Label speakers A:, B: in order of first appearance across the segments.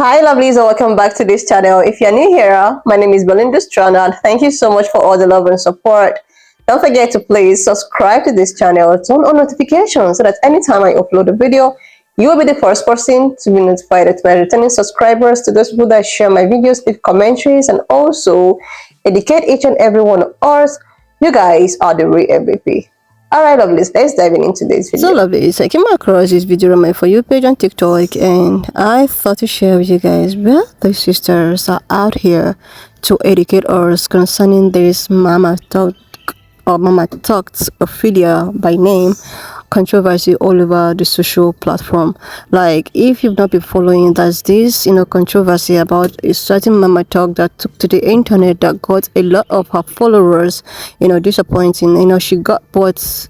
A: Hi lovelies, and welcome back to this channel. If you're new here, my name is Belinda Strana. Thank you so much for all the love and support. Don't forget to please subscribe to this channel, turn on notifications so that anytime I upload a video, you will be the first person to be notified. To my returning subscribers, to those people that share my videos, leave commentaries, and also educate each and every one of us, you guys are the real MVP. Alright lovelies, let's dive into this video.
B: So lovelies, I came across this video on my For You page on TikTok, and I thought to share with you guys where the sisters are out here to educate us concerning this Mama Talk or Mama Talks Ophelia by name controversy all over the social platform. Like, if you've not been following, there's this controversy about a certain Mama Talk that took to the internet that got a lot of her followers disappointing. She got both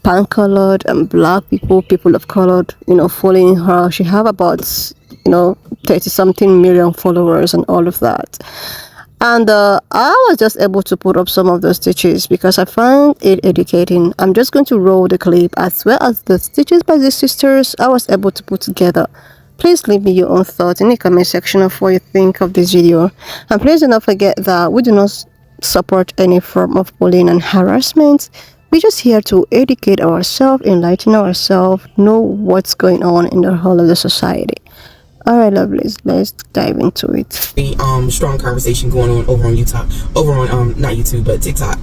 B: pan colored and black people of color following her. She have about 30 something million followers and all of that. And I was just able to put up some of those stitches because I find it educating. I'm just going to roll the clip as well as the stitches by the sisters I was able to put together. Please leave me your own thoughts in the comment section of what you think of this video. And please do not forget that we do not support any form of bullying and harassment. We're just here to educate ourselves, enlighten ourselves, know what's going on in the whole of the society. Alright lovelies, let's dive into it.
C: Strong conversation going on over on YouTube, not YouTube but TikTok,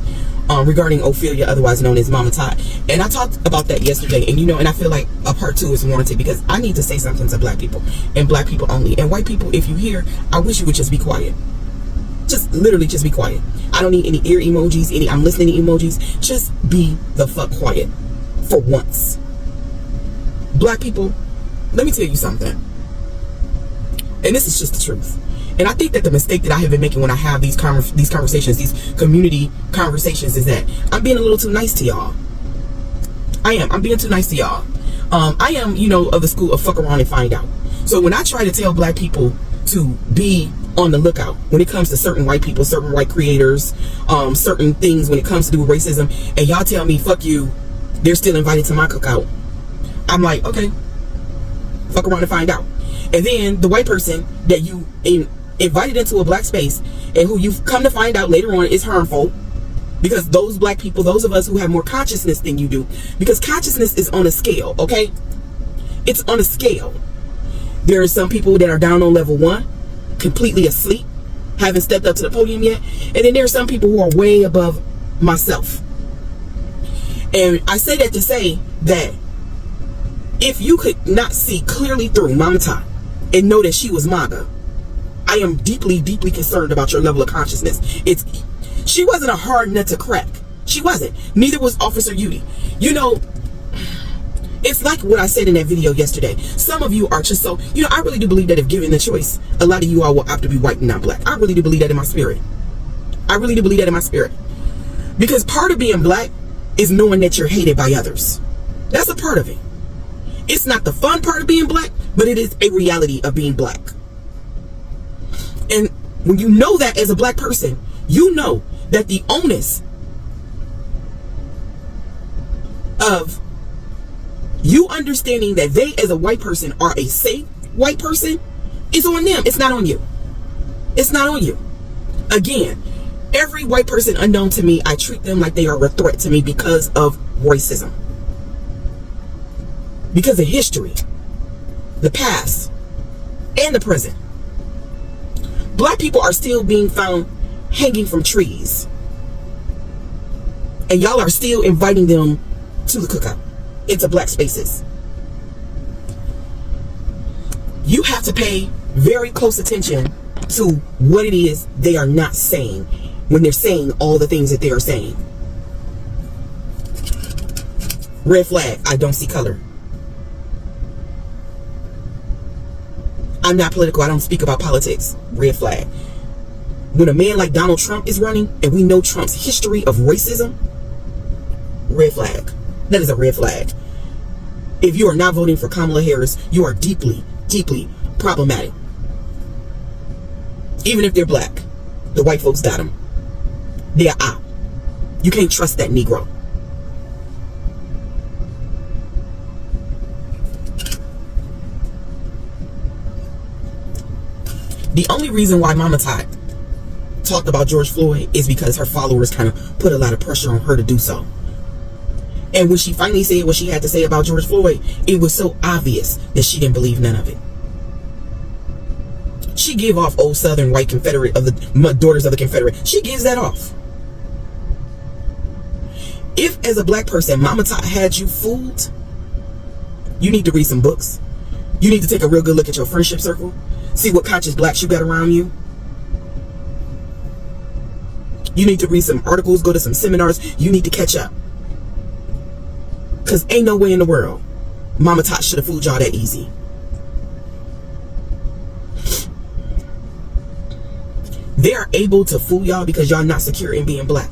C: regarding Ophelia, otherwise known as Mama Tot. And I talked about that yesterday, and I feel like a part 2 is warranted because I need to say something to black people and black people only. And white people, if you hear, I wish you would just be quiet. Just literally just be quiet. I don't need any ear emojis, any I'm listening emojis. Just be the fuck quiet for once. Black people, let me tell you something. And this is just the truth. And I think that the mistake that I have been making when I have these conversations, these community conversations, is that I'm being a little too nice to y'all. I'm being too nice to y'all. I am, of the school of fuck around and find out. So when I try to tell black people to be on the lookout when it comes to certain white people, certain white creators, certain things when it comes to do with racism, and y'all tell me, fuck you, they're still invited to my cookout. I'm like, okay, fuck around and find out. And then the white person that you invited into a black space and who you've come to find out later on is harmful, because those black people, those of us who have more consciousness than you do, because consciousness is on a scale, okay? It's on a scale. There are some people that are down on level 1, completely asleep, haven't stepped up to the podium yet. And then there are some people who are way above myself. And I say that to say that if you could not see clearly through Mama Tot and know that she was MAGA, I am deeply, deeply concerned about your level of consciousness. She wasn't a hard nut to crack. She wasn't. Neither was Officer Yudi. It's like what I said in that video yesterday. Some of you are just so, I really do believe that if given the choice, a lot of you all will opt to be white and not black. I really do believe that in my spirit. I really do believe that in my spirit. Because part of being black is knowing that you're hated by others. That's a part of it. It's not the fun part of being black, but it is a reality of being black. And when you know that as a black person, you know that the onus of you understanding that they as a white person are a safe white person is on them. It's not on you. It's not on you. Again, every white person unknown to me, I treat them like they are a threat to me because of racism. Because of history, the past, and the present. Black people are still being found hanging from trees. And y'all are still inviting them to the cookout, into black spaces. You have to pay very close attention to what it is they are not saying when they're saying all the things that they are saying. Red flag, I don't see color. I'm not political. I don't speak about politics. Red flag. When a man like Donald Trump is running, and we know Trump's history of racism, red flag. That is a red flag. If you are not voting for Kamala Harris, you are deeply, deeply problematic. Even if they're black, the white folks got them. They are out. You can't trust that Negro. The only reason why Mama Tot talked about George Floyd is because her followers kind of put a lot of pressure on her to do so. And when she finally said what she had to say about George Floyd, it was so obvious that she didn't believe none of it. She gave off old Southern white Confederate of the daughters of the Confederate. She gives that off. If, as a black person, Mama Tot had you fooled, you need to read some books. You need to take a real good look at your friendship circle. See what conscious blacks you got around you. You need to read some articles, go to some seminars. You need to catch up. Because ain't no way in the world Mama Tot should have fooled y'all that easy. They are able to fool y'all because y'all not secure in being black.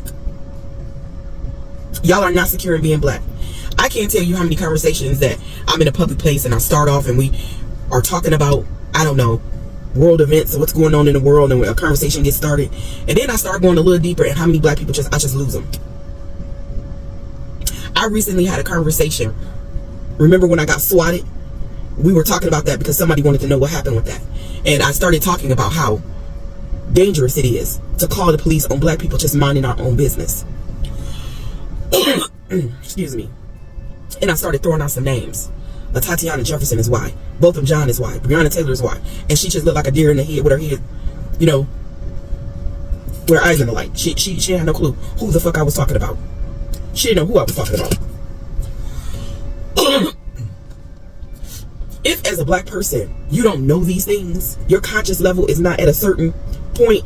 C: Y'all are not secure in being black. I can't tell you how many conversations that I'm in a public place and I start off and we are talking about, I don't know, world events or what's going on in the world, and a conversation gets started, and then I start going a little deeper, and how many black people I just lose them. I recently had a conversation. Remember when I got swatted? We were talking about that because somebody wanted to know what happened with that. And I started talking about how dangerous it is to call the police on black people just minding our own business. Excuse me. And I started throwing out some names. Tatiana Jefferson is white. Both of John is white. Breonna Taylor is white. And she just looked like a deer in the head with her head, you know, with her eyes in the light. She had no clue who the fuck I was talking about. She didn't know who I was talking about. If, as a black person, you don't know these things, your conscious level is not at a certain point,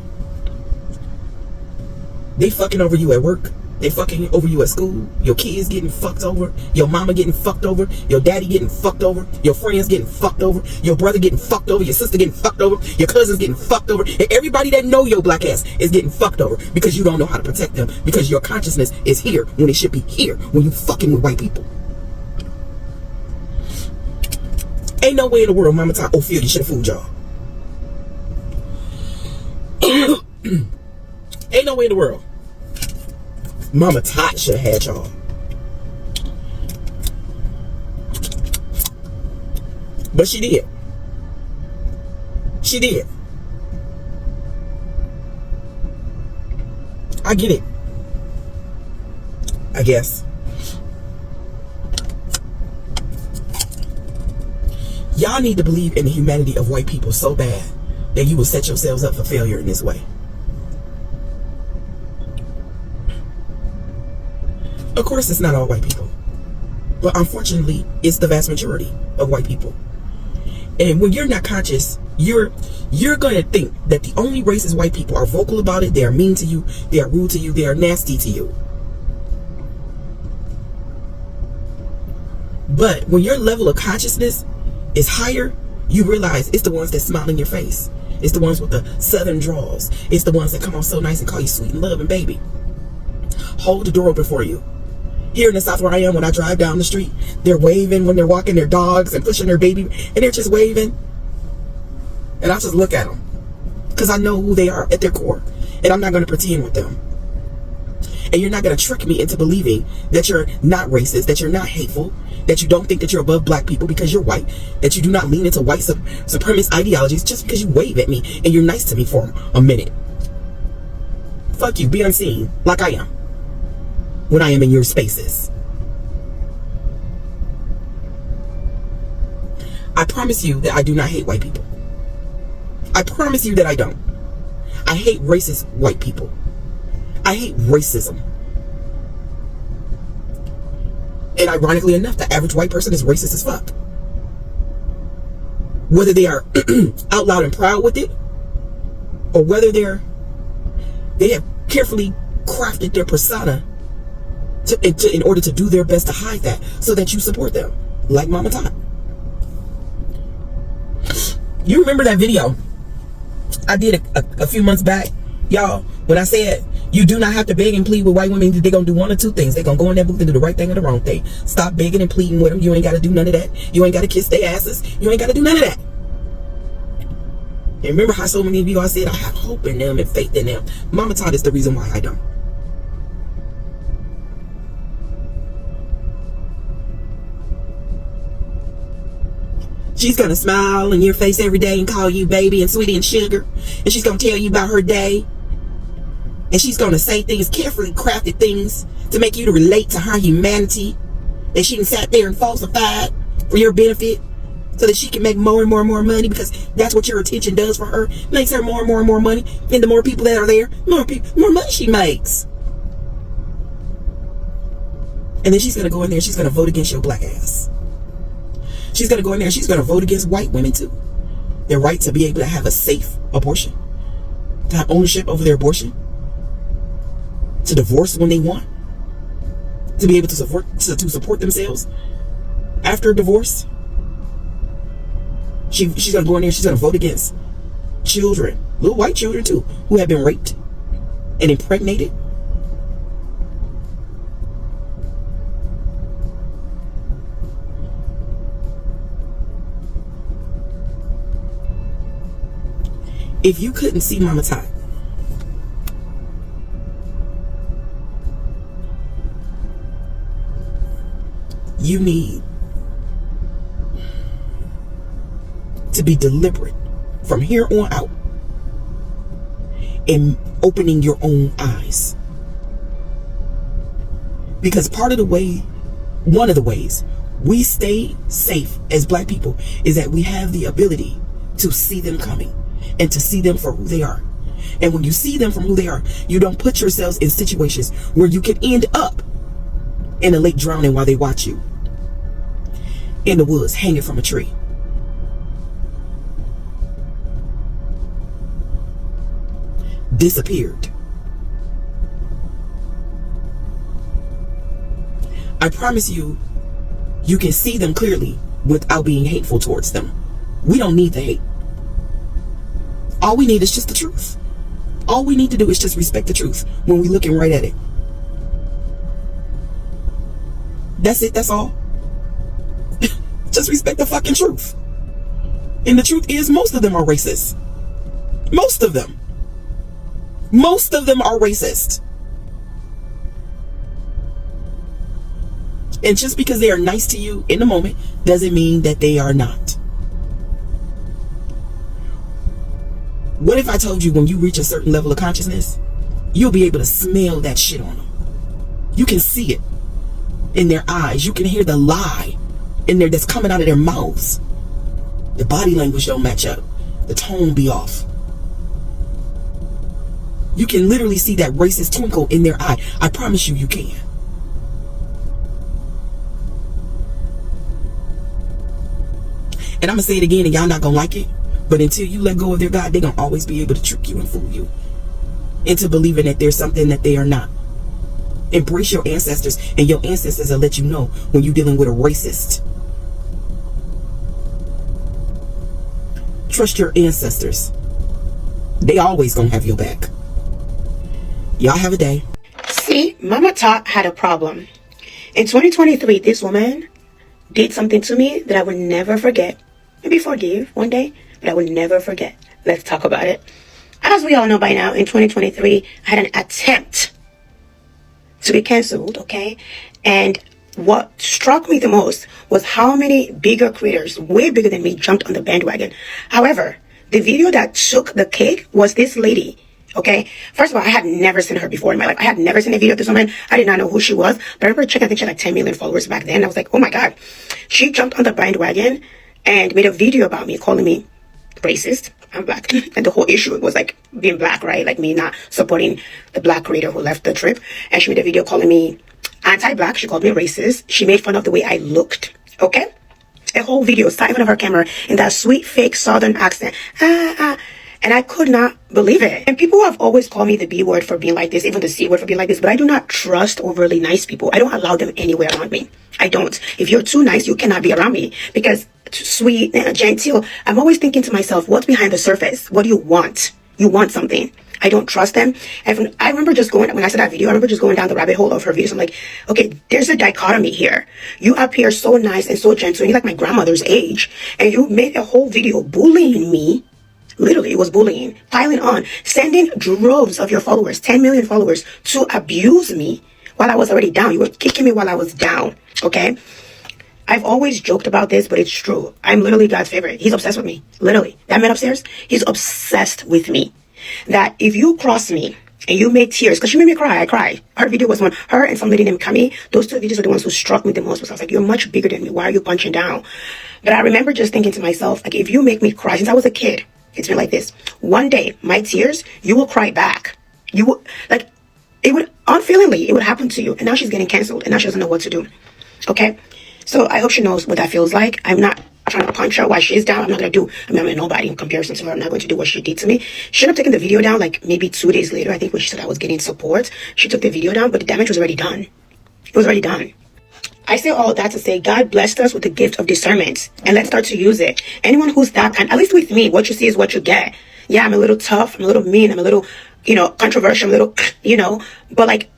C: they fucking over you at work. They fucking over you at school. Your kids getting fucked over. Your mama getting fucked over. Your daddy getting fucked over. Your friends getting fucked over. Your brother getting fucked over. Your sister getting fucked over. Your cousins getting fucked over. And everybody that know your black ass is getting fucked over because you don't know how to protect them, because your consciousness is here when it should be here when you fucking with white people. Ain't no way in the world Mama Tot Ophelia should have fooled y'all. Ain't no way in the world Mama Tot should have had y'all. But she did. She did. I get it. I guess. Y'all need to believe in the humanity of white people so bad that you will set yourselves up for failure in this way. Of course, it's not all white people, but unfortunately, it's the vast majority of white people. And when you're not conscious, you're going to think that the only racist white people are vocal about it. They are mean to you. They are rude to you. They are nasty to you. But when your level of consciousness is higher, you realize it's the ones that smile in your face. It's the ones with the southern draws. It's the ones that come on so nice and call you sweet and love and baby. Hold the door open for you. Here in the South where I am, when I drive down the street, they're waving when they're walking their dogs and pushing their baby, and they're just waving. And I just look at them because I know who they are at their core, and I'm not going to pretend with them. And you're not going to trick me into believing that you're not racist, that you're not hateful, that you don't think that you're above black people because you're white, that you do not lean into white supremacist ideologies just because you wave at me and you're nice to me for a minute. Fuck you, be unseen like I am when I am in your spaces. I promise you that I do not hate white people. I promise you that I don't. I hate racist white people. I hate racism. And ironically enough, the average white person is racist as fuck. Whether they are out loud and proud with it, or whether they have carefully crafted their persona in order to do their best to hide that so that you support them, like Mama Tot. You remember that video I did a few months back, y'all, when I said you do not have to beg and plead with white women. They're going to do one or two things. They're going to go in that booth and do the right thing or the wrong thing. Stop begging and pleading with them. You ain't got to do none of that. You ain't got to kiss their asses. You ain't got to do none of that. And remember how so many of you I said I have hope in them and faith in them. Mama Tot is the reason why I don't. She's going to smile in your face every day and call you baby and sweetie and sugar. And she's going to tell you about her day. And she's going to say things, carefully crafted things, to make you to relate to her humanity that she sat there and falsified for your benefit, so that she can make more and more and more money, because that's what your attention does for her. Makes her more and more and more money. And the more people that are there, more money she makes. And then she's going to go in there and she's going to vote against your black ass. She's going to go in there and she's going to vote against white women too. Their right to be able to have a safe abortion, to have ownership over their abortion, to divorce when they want, to be able to support themselves after a divorce. She's going to go in there and she's going to vote against children, little white children too, who have been raped and impregnated. If you couldn't see Mama Tot, you need to be deliberate from here on out in opening your own eyes. Because one of the ways we stay safe as black people is that we have the ability to see them coming and to see them for who they are. And when you see them from who they are, you don't put yourselves in situations where you can end up in a lake drowning while they watch you in the woods hanging from a tree. Disappeared. I promise you, you can see them clearly without being hateful towards them. We don't need the hate. All we need is just the truth. All we need to do is just respect the truth when we're looking right at it. That's it, that's all. Just respect the fucking truth. And the truth is, most of them are racist. Most of them. Most of them are racist. And just because they are nice to you in the moment doesn't mean that they are not. What if I told you when you reach a certain level of consciousness, you'll be able to smell that shit on them? You can see it in their eyes. You can hear the lie in there that's coming out of their mouths. The body language don't match up. The tone be off. You can literally see that racist twinkle in their eye. I promise you, you can. And I'm going to say it again, and y'all not going to like it. But until you let go of their God, they're going to always be able to trick you and fool you into believing that there's something that they are not. Embrace your ancestors, and your ancestors will let you know when you're dealing with a racist. Trust your ancestors. They always going to have your back. Y'all have a day.
D: See, Mama Tot had a problem. In 2023, this woman did something to me that I would never forget. Maybe forgive one day, but I would never forget. Let's talk about it. As we all know by now, in 2023, I had an attempt to be canceled, okay? And what struck me the most was how many bigger creators, way bigger than me, jumped on the bandwagon. However, the video that took the cake was this lady, okay? First of all, I had never seen her before in my life. I had never seen a video of this woman. I did not know who she was. But I remember checking, I think she had like 10 million followers back then. I was like, oh my God. She jumped on the bandwagon and made a video about me, calling me racist. I'm black. And the whole issue was like being black, right? Like me not supporting the black creator who left the trip. And she made a video calling me anti-black. She called me racist. She made fun of the way I looked, okay? A whole video, sat in front of her camera in that sweet, fake Southern accent. And I could not believe it. And people have always called me the B word for being like this, even the C word for being like this, but I do not trust overly nice people. I don't allow them anywhere around me. I don't. If you're too nice, you cannot be around me, because sweet, genteel, I'm always thinking to myself, what's behind the surface? What do you want? You want something. I don't trust them. And I remember just going, when I saw that video, I remember just going down the rabbit hole of her videos. I'm like, okay, there's a dichotomy here. You appear so nice and so gentle, and you're like my grandmother's age, and you made a whole video bullying me. Literally, it was bullying, piling on, sending droves of your followers, 10 million followers, to abuse me while I was already down. You were kicking me while I was down, okay? I've always joked about this, but it's true. I'm literally God's favorite. He's obsessed with me. Literally. That man upstairs, he's obsessed with me. That if you cross me and you made tears, because she made me cry, I cried. Her video was one, her and some lady named Kami. Those two videos are the ones who struck me the most. Because I was like, you're much bigger than me. Why are you punching down? But I remember just thinking to myself, like, if you make me cry, since I was a kid, it's been like this. One day, my tears, you will cry back. You will, like, it would, unfeelingly, it would happen to you. And now she's getting canceled, and now she doesn't know what to do. Okay? So I hope she knows what that feels like. I'm not trying to punch her while she's down. I'm not going to do, I'm nobody in comparison to her. I'm not going to do what she did to me. She should have taken the video down like maybe 2 days later. I think when she said I was getting support, she took the video down, but the damage was already done. It was already done. I say all of that to say God blessed us with the gift of discernment, and let's start to use it. Anyone who's that kind, at least with me, what you see is what you get. Yeah, I'm a little tough. I'm a little mean. I'm a little, controversial. I'm a little, but like,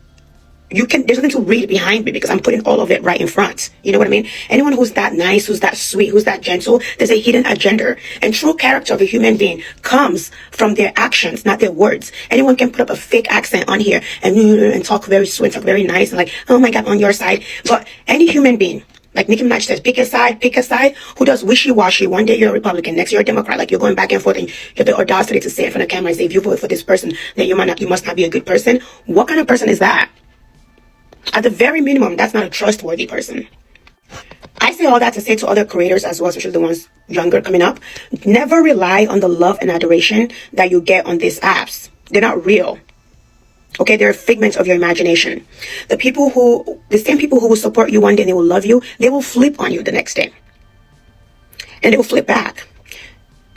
D: there's nothing to read behind me because I'm putting all of it right in front. You know what I mean? Anyone who's that nice, who's that sweet, who's that gentle, there's a hidden agenda. And true character of a human being comes from their actions, not their words. Anyone can put up a fake accent on here and talk very sweet, talk very nice, and like, oh my God, on your side. But any human being, like Nicki Minaj says, pick a side, who does wishy-washy. One day you're a Republican, next you're a Democrat, like you're going back and forth, and you have the audacity to say in front of camera and say, if you vote for this person, then you must not be a good person. What kind of person is that? At the very minimum, that's not a trustworthy person. I say all that to say to other creators as well, especially the ones younger coming up, never rely on the love and adoration that you get on these apps. They're not real. Okay, they're figments of your imagination. The same people who will support you one day, they will love you, they will flip on you the next day. And they will flip back.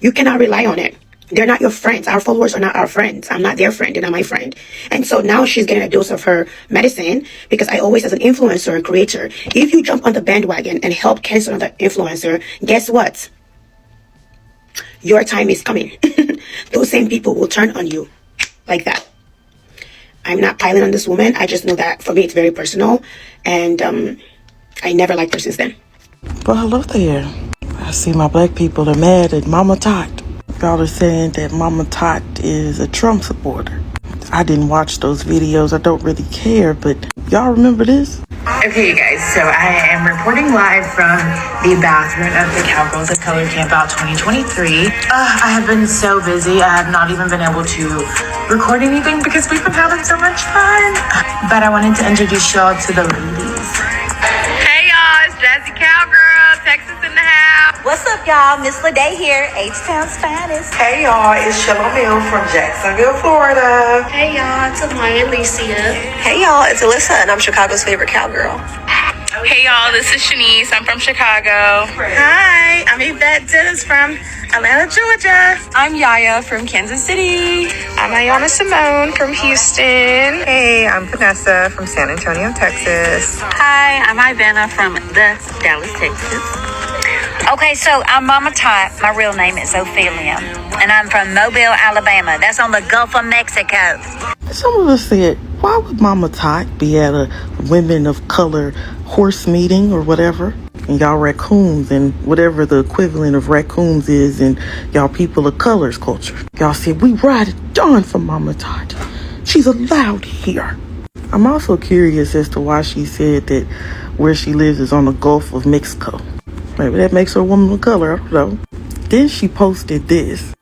D: You cannot rely on it. They're not your friends. Our followers are not our friends. I'm not their friend. They're not my friend. And so now she's getting a dose of her medicine because I always, as an influencer and creator, if you jump on the bandwagon and help cancel another influencer, guess what? Your time is coming. Those same people will turn on you like that. I'm not piling on this woman. I just know that for me, it's very personal. And I never liked her since then.
E: Well, hello there. I see my black people are mad at Mama Tot. Y'all are saying that Mama Tot is a Trump supporter. I didn't watch those videos. I don't really care, but y'all remember this?
F: Okay, you guys, so I am reporting live from the bathroom of the Cowgirls of Color Campout 2023. I have been so busy. I have not even been able to record anything because we've been having so much fun. But I wanted to introduce y'all to the ladies.
G: Hey y'all, it's Jazzy Cowgirl, Texas in the house.
H: What's up, y'all? Miss Lede here, H-Town's finest.
I: Hey y'all, it's Shalom Mill from Jacksonville, Florida.
J: Hey y'all, it's Amaya Alicia.
K: Hey y'all, it's Alyssa, and I'm Chicago's favorite cowgirl.
G: Hey y'all, this is Shanice. I'm from Chicago.
J: Hi, I'm Yvette Dennis from Atlanta, Georgia.
L: I'm Yaya from Kansas City.
M: I'm Ayana Simone from Houston.
N: Hey, I'm Vanessa from San Antonio, Texas.
O: Hi, I'm Ivana from the Dallas, Texas.
P: Okay, so I'm Mama Tot. My real name is Ophelia, and I'm from Mobile, Alabama. That's on the Gulf of Mexico.
E: Some of us said, why would Mama Tot be at a women of color horse meeting or whatever? And y'all raccoons and whatever the equivalent of raccoons is in y'all people of colors culture. Y'all said, we ride at dawn for Mama Tot. She's allowed here. I'm also curious as to why she said that where she lives is on the Gulf of Mexico. Maybe that makes her a woman of color, I don't know. Then she posted this.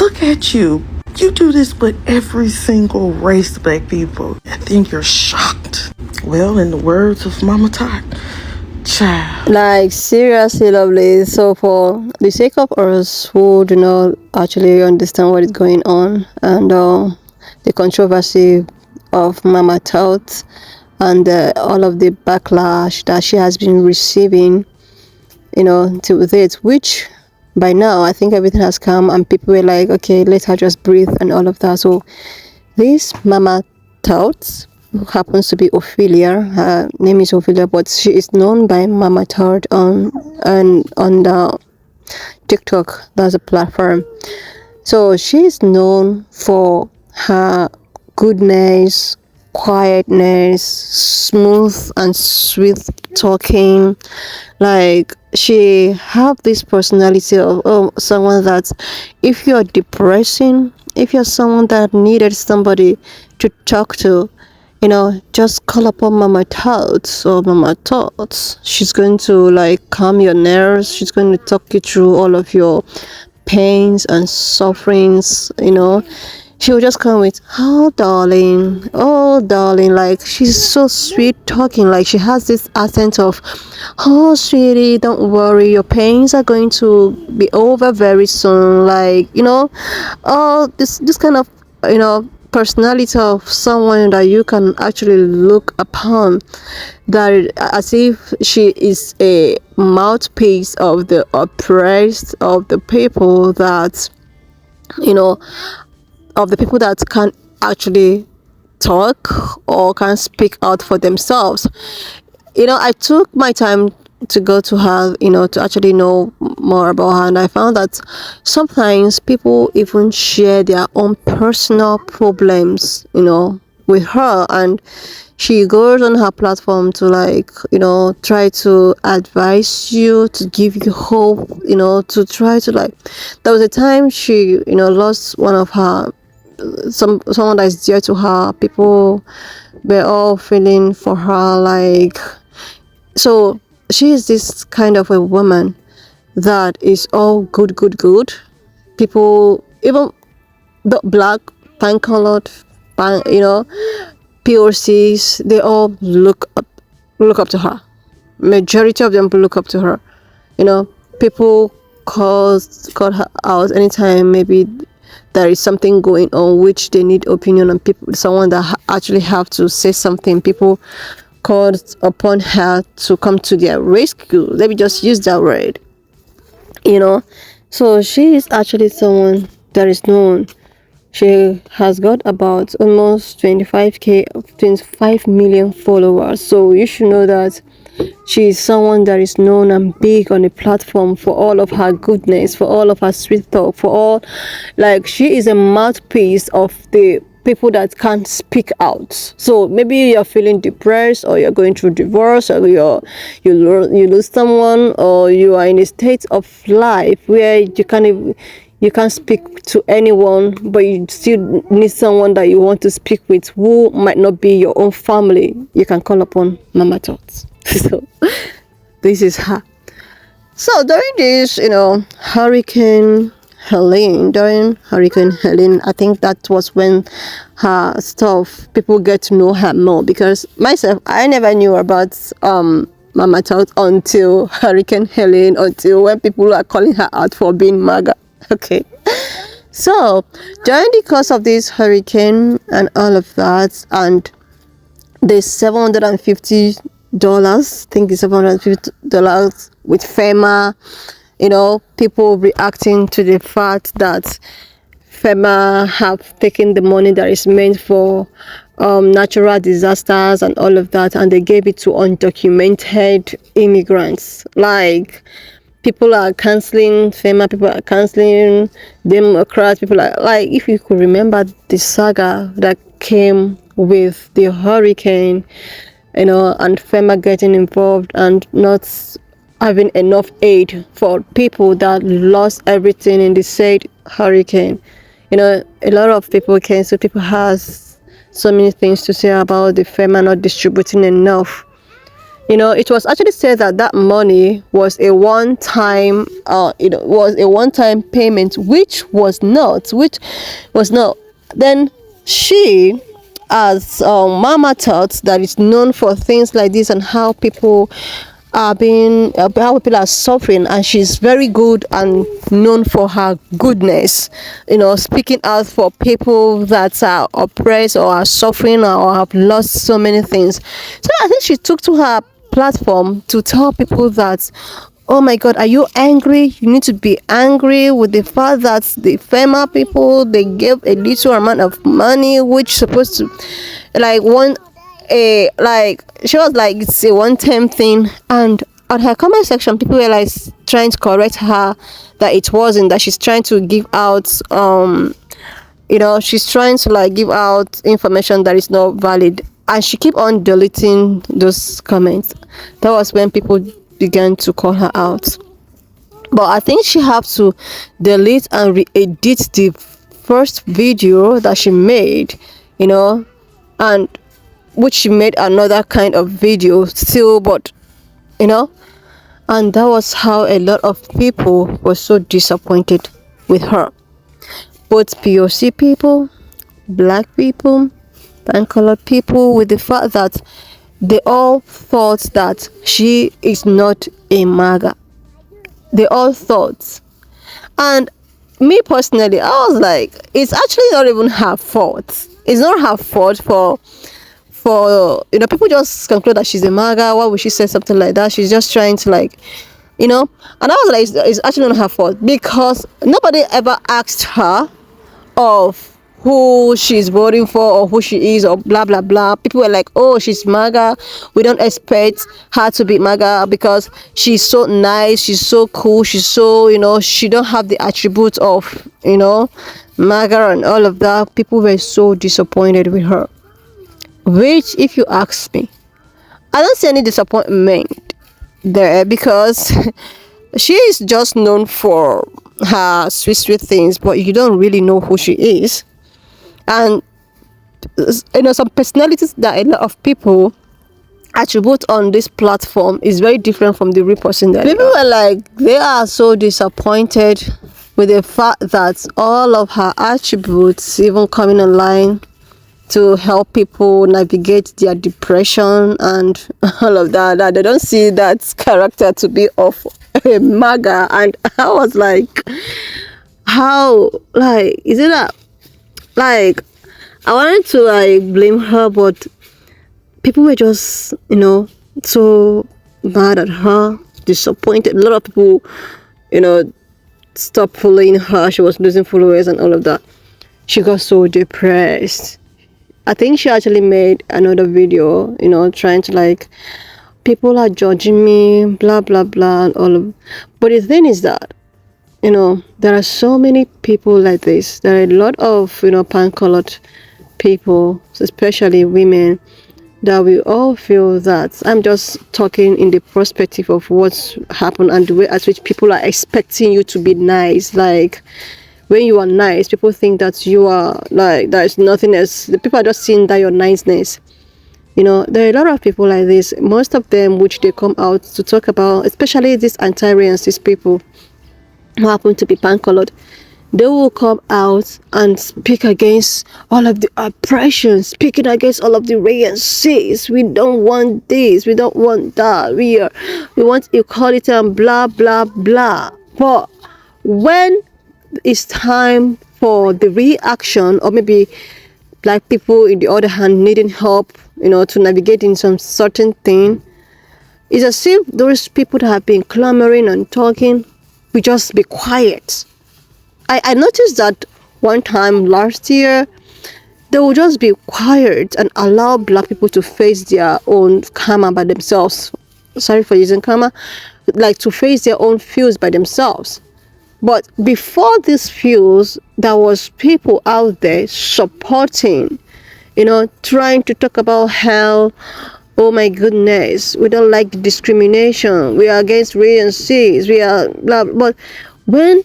E: Look at you. You do this with every single race of black people. And then you're shocked. Well, in the words of Mama Tot, child.
B: Like, seriously, lovely. So for the sake of us who do not actually understand what is going on and the controversy of Mama Tot and all of the backlash that she has been receiving, to it, which by now I think everything has come and people were like, okay, let her just breathe and all of that. So this Mama Tot, who happens to be Ophelia, her name is Ophelia, but she is known by Mama Tot on the TikTok. That's a platform. So she is known for her goodness, quietness, smooth and sweet talking. Like she have this personality of someone that if you're depressing, if you're someone that needed somebody to talk to, just call upon Mama Thoughts or Mama Thoughts. She's going to like calm your nerves. She's going to talk you through all of your pains and sufferings. She would just come with, oh darling, like she's so sweet talking, like she has this accent of, oh sweetie, don't worry, your pains are going to be over very soon, like this kind of personality of someone that you can actually look upon, that as if she is a mouthpiece of the oppressed, of the people that you know of the people that can actually talk or can speak out for themselves. I took my time to go to her, to actually know more about her, and I found that sometimes people even share their own personal problems, with her, and she goes on her platform to try to advise you, to give you hope, to try to there was a time she lost one of her someone that is dear to her. People were all feeling for her, so she is this kind of a woman that is all good. People, even the black, tan colored, POCs, they all look up to her. Majority of them look up to her. People call her out anytime maybe there is something going on which they need opinion on, people, someone that actually have to say something. People called upon her to come to their rescue. Let me just use that word. So she is actually someone that is known. She has got about almost 25 million followers. So you should know that she is someone that is known and big on the platform for all of her goodness, for all of her sweet talk, for all, she is a mouthpiece of the people that can't speak out. So maybe you're feeling depressed, or you're going through divorce, or you lose someone, or you are in a state of life where you can't speak to anyone, but you still need someone that you want to speak with who might not be your own family. You can call upon Mama Thoughts. So this is her. So during this, during Hurricane Helene, I think that was when her stuff, people get to know her more, because myself, I never knew about Mama Thoughts until Hurricane Helene, until when people are calling her out for being MAGA. Okay. So during the course of this hurricane and all of that, and the $750, I think it's $750 with FEMA, people reacting to the fact that FEMA have taken the money that is meant for natural disasters and all of that, and they gave it to undocumented immigrants. People are canceling FEMA, people are canceling Democrats, people are if you could remember the saga that came with the hurricane, and FEMA getting involved and not having enough aid for people that lost everything in the said hurricane. A lot of people came, so people has so many things to say about the FEMA not distributing enough. It was actually said that money was a one-time payment, which was not. Then she, as Mama Thoughts, that is known for things like this and how people are how people are suffering, and she's very good and known for her goodness, speaking out for people that are oppressed or are suffering or have lost so many things. So I think she took to her platform to tell people that, oh my God, are you angry? You need to be angry with the fact that the FEMA people, they gave a little amount of money which supposed to she was it's a one-time thing. And on her comment section, people were trying to correct her that it wasn't, that she's trying to give out she's trying to like give out information that is not valid, and she keep on deleting those comments. That was when people began to call her out. But I think she have to delete and re-edit the first video that she made, and which she made another kind of video still, but and that was how a lot of people were so disappointed with her. Both POC people, black people, and colored people, with the fact that they all thought that she is not a MAGA. They all thought. And me personally, I was like, it's actually not even her fault. It's not her fault for people just conclude that she's a MAGA. Why would she say something like that? She's just trying to like, and I was like, it's actually not her fault, because nobody ever asked her of who she's voting for or who she is or blah blah blah. People were like, oh, she's MAGA, we don't expect her to be MAGA because she's so nice, she's so cool, she's so, she don't have the attributes of MAGA and all of that. People were so disappointed with her, which, if you ask me, I don't see any disappointment there, because she is just known for her sweet things, but you don't really know who she is. And some personalities that a lot of people attribute on this platform is very different from the real person that people were like, they are so disappointed with the fact that all of her attributes, even coming online to help people navigate their depression and all of that they don't see that character to be of a MAGA. And I was like, how, like, is it that, like, I wanted to like blame her, but people were just so mad at her, disappointed. A lot of people stopped following her. She was losing followers and all of that. She got so depressed. I think she actually made another video, trying to like, people are judging me, blah blah blah, and all of. But the thing is that, there are so many people like this. There are a lot of pan-colored people, especially women, that we all feel that. I'm just talking in the perspective of what's happened and the way at which people are expecting you to be nice. Like, when you are nice, people think that you are like, there's nothing else. The people are just seeing that your niceness. There are a lot of people like this. Most of them, which they come out to talk about, especially these anti-racist people who happen to be pan-colored, they will come out and speak against all of the oppression, speaking against all of the racists. We don't want this, we don't want that, we want equality and blah blah blah. But when it's time for the reaction, or maybe black people in the other hand needing help, to navigate in some certain thing, it's as if those people that have been clamoring and talking will just be quiet. I noticed that one time last year, they will just be quiet and allow black people to face their own karma by themselves. Sorry for using karma, like to face their own fears by themselves. But before these fears, there was people out there supporting, trying to talk about hell. Oh my goodness, we don't like the discrimination, we are against racists, we are blah. But when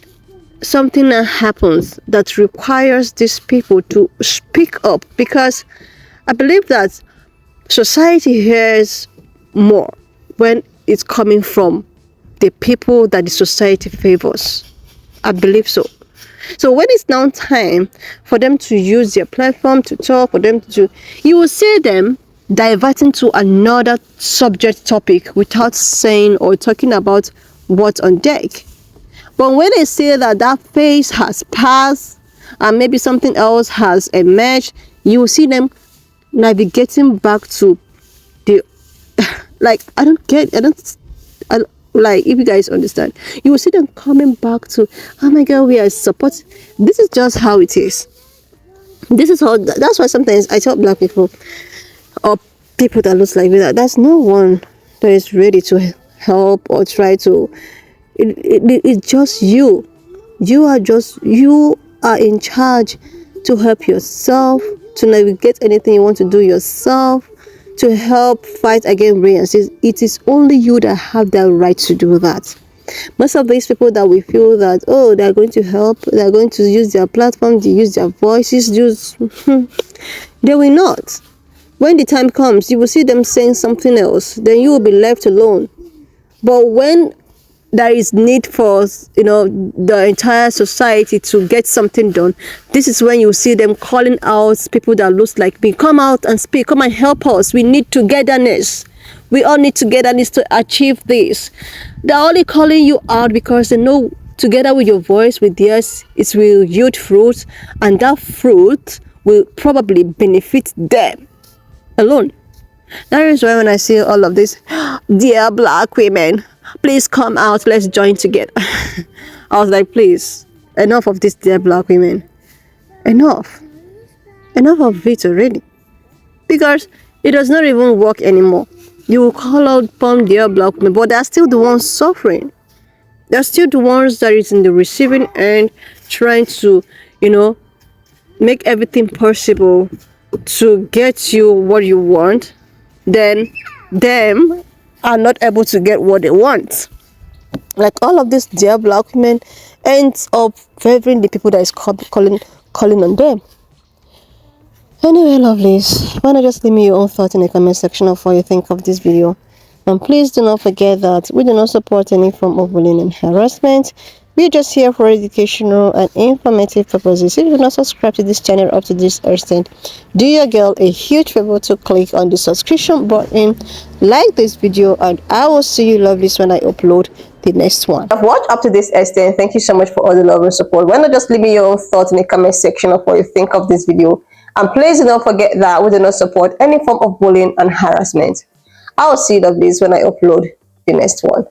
B: something that happens that requires these people to speak up, because I believe that society hears more when it's coming from the people that the society favors. I believe so. So when it's now time for them to use their platform to talk, for them to, you will see them diverting to another subject topic without saying or talking about what's on deck. But when they say that that phase has passed and maybe something else has emerged, you will see them navigating back to the like, like, if you guys understand, you will see them coming back to, oh my god, we are support. This is just how it is. This is how, that's why sometimes I tell black people or people that looks like me that there's no one that is ready to help or try to, it's just you. You are in charge to help yourself, to navigate anything you want to do yourself, to help fight against violence. It is only you that have that right to do that. Most of these people that we feel that, oh, they're going to help, they're going to use their platform, to use their voices, they will not. When the time comes, you will see them saying something else, then you will be left alone. But when there is need for, the entire society to get something done, this is when you see them calling out people that looks like me. Come out and speak. Come and help us. We need togetherness. We all need togetherness to achieve this. They're only calling you out because they know together with your voice, with theirs, it will yield fruit, and that fruit will probably benefit them alone. That is why when I see all of this, dear black women, please come out, let's join together. I was like, please, enough of this, dear black women. Enough of it already. Because it does not even work anymore. You will call out upon dear black women, but they're still the ones suffering. They're still the ones that is in the receiving end, trying to, make everything possible to get you what you want. Then them are not able to get what they want. Like all of this dear black women ends up favoring the people that is calling on them. Anyway, lovelies, why not just leave me your own thoughts in the comment section of what you think of this video. And please do not forget that we do not support any form of bullying and harassment. We're just here for educational and informative purposes. If you do not subscribe to this channel up to this extent, do your girl a huge favor to click on the subscription button, like this video, and I will see you lovelies when I upload the next one.
A: I've watched up to this extent. Thank you so much for all the love and support. Why not just leave me your own thoughts in the comment section of what you think of this video. And please do not forget that we do not support any form of bullying and harassment. I will see you lovelies when I upload the next one.